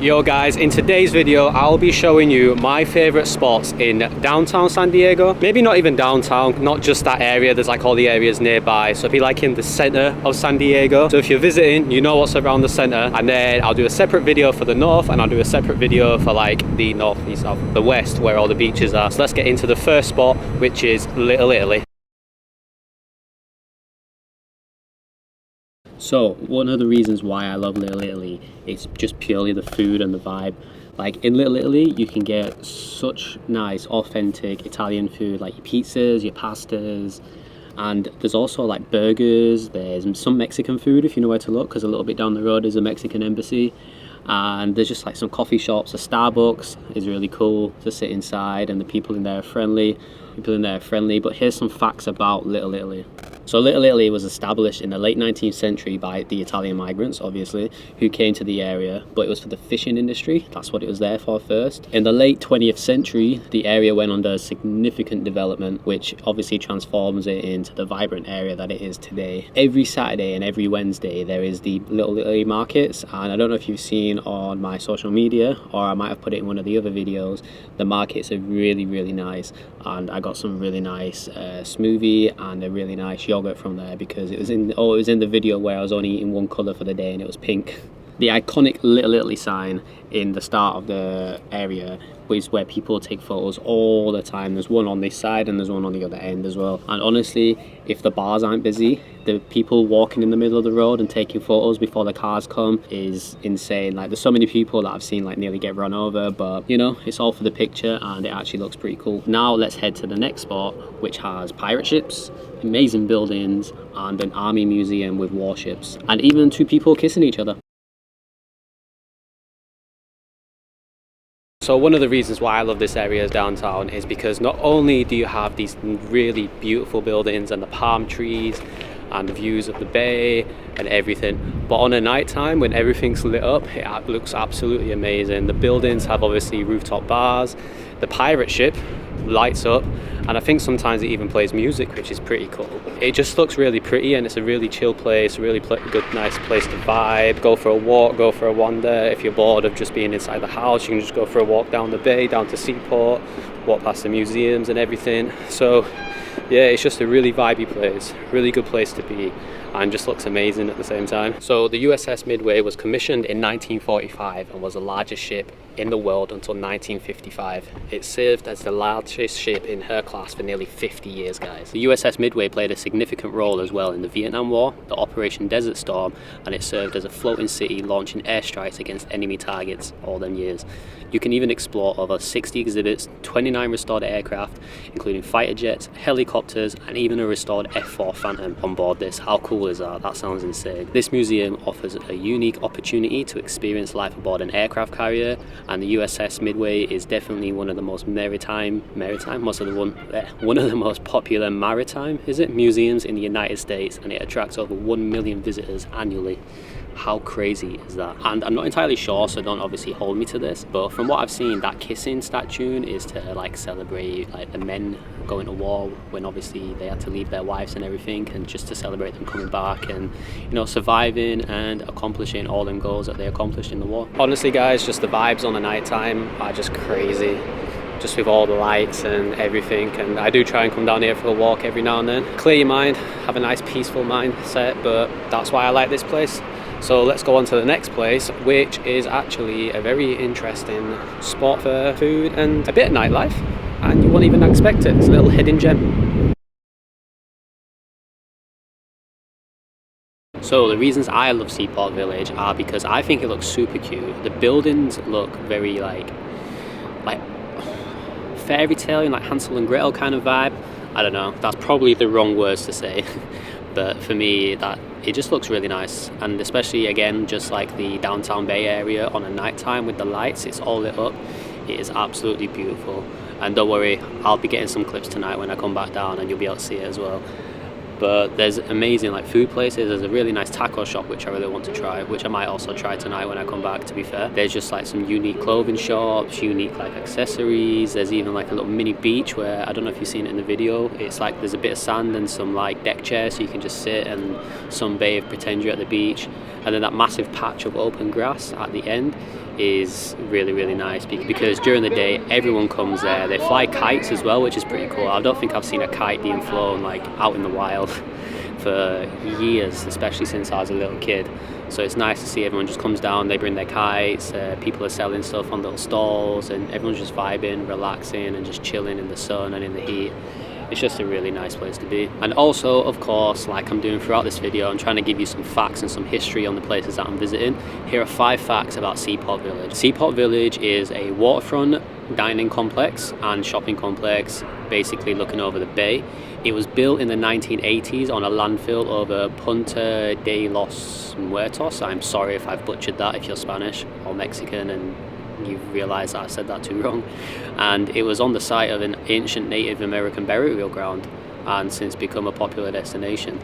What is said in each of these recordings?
Yo guys, in today's video I'll be showing you my favorite spots in downtown San Diego. Maybe not even downtown, not just that area, there's like all the areas nearby. So it'll be like in the center of San Diego. So if you're visiting, you know what's around the center. And then I'll do a separate video for the north and I'll do a separate video for like the north, east, south, the west, where all the beaches are. So let's get into the first spot, which is Little Italy. So one of the reasons why I love Little Italy is just purely the food and the vibe. Like in Little Italy, you can get such nice, authentic Italian food, like your pizzas, your pastas, and there's also like burgers. There's some Mexican food if you know where to look, because a little bit down the road is a Mexican embassy. And there's just like some coffee shops. A Starbucks is really cool to sit inside, and the people in there are friendly. But here's some facts about Little Italy. So Little Italy was established in the late 19th century by the Italian migrants, obviously, who came to the area, but it was for the fishing industry. That's what it was there for first. In the late 20th century, the area went under significant development, which obviously transforms it into the vibrant area that it is today. Every Saturday and every Wednesday, there is the Little Italy markets, and I don't know if you've seen on my social media, or I might have put it in one of the other videos, the markets are really, really nice, and I got some really nice smoothie and a really nice yogurt from there, because it was in the video where I was only eating one colour for the day and it was pink. The iconic Little Italy sign in the start of the area is where people take photos all the time. There's one on this side and there's one on the other end as well. And honestly, if the bars aren't busy, the people walking in the middle of the road and taking photos before the cars come is insane. Like there's so many people that I've seen like nearly get run over, but you know, it's all for the picture and it actually looks pretty cool. Now let's head to the next spot, which has pirate ships, amazing buildings, and an army museum with warships, and even two people kissing each other. So one of the reasons why I love this area downtown is because not only do you have these really beautiful buildings and the palm trees and the views of the bay and everything, but on a night time when everything's lit up, it looks absolutely amazing. The buildings have obviously rooftop bars, the pirate ship lights up, and I think sometimes it even plays music, which is pretty cool. It just looks really pretty, and it's a really chill place, a really good, nice place to vibe. Go for a walk, go for a wander. If you're bored of just being inside the house, you can just go for a walk down the bay, down to Seaport, walk past the museums and everything. So yeah, it's just a really vibey place, really good place to be, and just looks amazing at the same time. So the USS Midway was commissioned in 1945 and was the largest ship in the world until 1955. It served as the largest ship in her class for nearly 50 years, guys. The USS Midway played a significant role as well in the Vietnam War, the Operation Desert Storm, and it served as a floating city launching airstrikes against enemy targets all them years. You can even explore over 60 exhibits, 29 restored aircraft, including fighter jets, helicopters, and even a restored F-4 Phantom on board this. How cool is that? That sounds insane. This museum offers a unique opportunity to experience life aboard an aircraft carrier, and the USS Midway is definitely one of the most one of the most popular maritime museums in the United States, and it attracts over 1 million visitors annually. How crazy is that? And I'm not entirely sure, so don't obviously hold me to this, but from what I've seen, that kissing statue is to like celebrate like the men going to war when obviously they had to leave their wives and everything, and just to celebrate them coming back and, you know, surviving and accomplishing all them goals that they accomplished in the war. Honestly guys, just the vibes on the night time are just crazy, just with all the lights and everything. And I do try and come down here for a walk every now and then, clear your mind, have a nice peaceful mindset, but that's why I like this place. So let's go on to the next place, which is actually a very interesting spot for food and a bit of nightlife, and you won't even expect it. It's a little hidden gem. So the reasons I love Seaport Village are because I think it looks super cute. The buildings look very like fairy tale, like Hansel and Gretel kind of vibe. I don't know, that's probably the wrong words to say, but for me it just looks really nice. And especially again, just like the downtown Bay Area on a night time with the lights, it's all lit up. It is absolutely beautiful, and don't worry, I'll be getting some clips tonight when I come back down and you'll be able to see it as well. But there's amazing like food places. There's a really nice taco shop which I really want to try, which I might also try tonight when I come back, to be fair. There's just like some unique clothing shops, unique like accessories. There's even like a little mini beach where, I don't know if you've seen it in the video, it's like there's a bit of sand and some like deck chairs so you can just sit and sunbathe, pretend you're at the beach. And then that massive patch of open grass at the end is really, really nice because during the day everyone comes there. They fly kites as well, which is pretty cool. I don't think I've seen a kite being flown like out in the wild for years, especially since I was a little kid. So it's nice to see everyone just comes down, they bring their kites, people are selling stuff on little stalls, and everyone's just vibing, relaxing and just chilling in the sun and in the heat. It's just a really nice place to be. And also, of course, like I'm doing throughout this video, I'm trying to give you some facts and some history on the places that I'm visiting. Here are 5 facts about Seaport Village. Seaport Village is a waterfront dining complex and shopping complex, basically looking over the bay. It was built in the 1980s on a landfill over Punta de los Muertos. I'm sorry if I've butchered that, if you're Spanish or Mexican and you've realised that I said that too wrong. And it was on the site of an ancient Native American burial ground and since become a popular destination.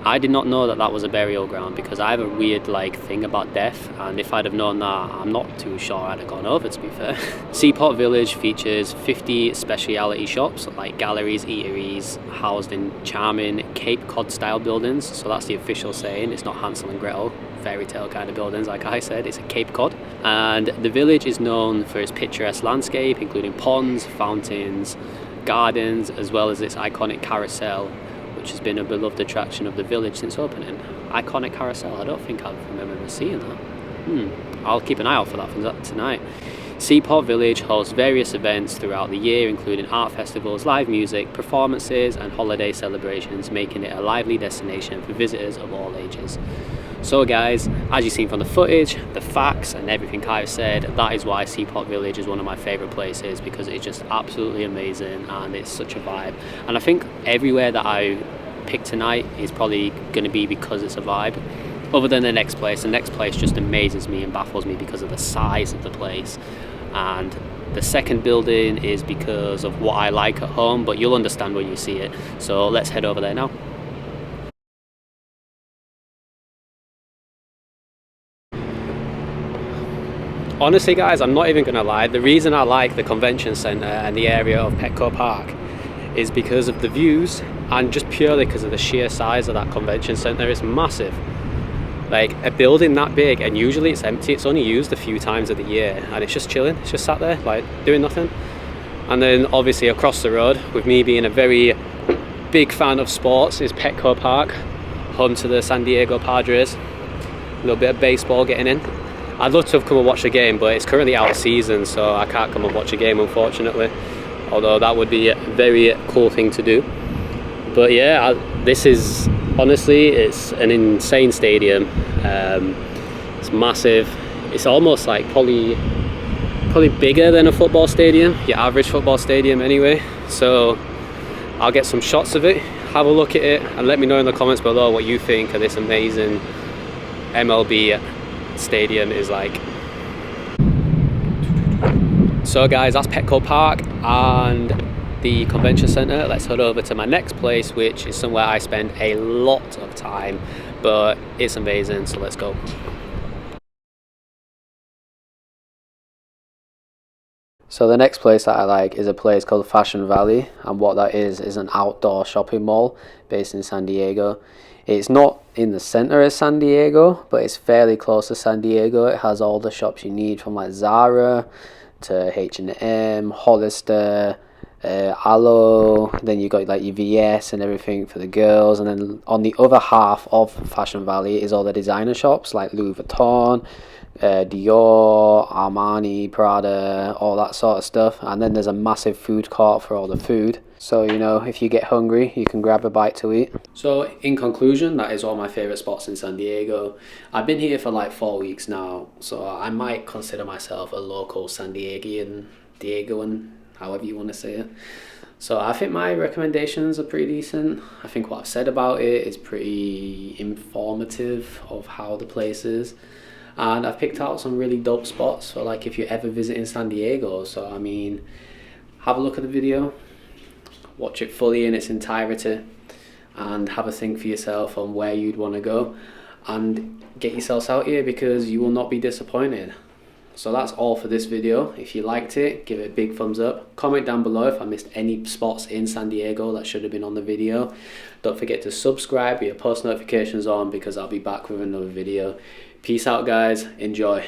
I did not know that that was a burial ground because I have a weird thing about death, and if I'd have known that, I'm not too sure I'd have gone over, to be fair. Seaport Village features 50 speciality shops like galleries, eateries, housed in charming Cape Cod style buildings. So that's the official saying, it's not Hansel and Gretel fairy tale kind of buildings like I said, it's a Cape Cod. And the village is known for its picturesque landscape, including ponds, fountains, gardens, as well as its iconic carousel, which has been a beloved attraction of the village since opening. Iconic carousel, I don't think I remember seeing that. I'll keep an eye out for that tonight. Seaport Village hosts various events throughout the year, including art festivals, live music, performances and holiday celebrations, making it a lively destination for visitors of all ages. So guys, as you've seen from the footage, the facts and everything I've said, that is why Seaport Village is one of my favourite places, because it's just absolutely amazing and it's such a vibe. And I think everywhere that I pick tonight is probably going to be because it's a vibe. Other than the next place just amazes me and baffles me because of the size of the place. And the second building is because of what I like at home, but you'll understand when you see it. So let's head over there now. Honestly guys, I'm not even gonna lie, the reason I like the convention centre and the area of Petco Park is because of the views and just purely because of the sheer size of that convention centre. It's massive. Like a building that big, and usually it's empty, it's only used a few times of the year and it's just chilling, it's just sat there like doing nothing. And then obviously across the road, with me being a very big fan of sports, is Petco Park, home to the San Diego Padres. A little bit of baseball getting in. I'd love to have come and watched a game, but it's currently out of season, so I can't come and watch a game, unfortunately. Although that would be a very cool thing to do. But yeah, this is, honestly, it's an insane stadium. It's massive. It's almost like probably bigger than a football stadium, your average football stadium anyway. So I'll get some shots of it, have a look at it, and let me know in the comments below what you think of this amazing MLB stadium is like. So guys, that's Petco Park and the convention centre. Let's head over to my next place, which is somewhere I spend a lot of time, but it's amazing, so let's go. So the next place that I like is a place called Fashion Valley, and what that is an outdoor shopping mall based in San Diego. It's not in the center of San Diego, but it's fairly close to San Diego. It has all the shops you need, from like Zara to H&M, Hollister, Alo. Then you got like your VS and everything for the girls. And then on the other half of Fashion Valley is all the designer shops like Louis Vuitton, Dior, Armani, Prada, all that sort of stuff. And then there's a massive food court for all the food. So, you know, if you get hungry, you can grab a bite to eat. So, in conclusion, that is all my favourite spots in San Diego. I've been here for like 4 weeks now, so I might consider myself a local San Diegoan, however you want to say it. So I think my recommendations are pretty decent. I think what I've said about it is pretty informative of how the place is. And I've picked out some really dope spots for like if you're ever visiting San Diego. So I mean, have a look at the video, watch it fully in its entirety, and have a think for yourself on where you'd want to go, and get yourselves out here because you will not be disappointed. So that's all for this video. If you liked it, give it a big thumbs up. Comment down below if I missed any spots in San Diego that should have been on the video. Don't forget to subscribe with your post notifications on, because I'll be back with another video. Peace out guys, enjoy.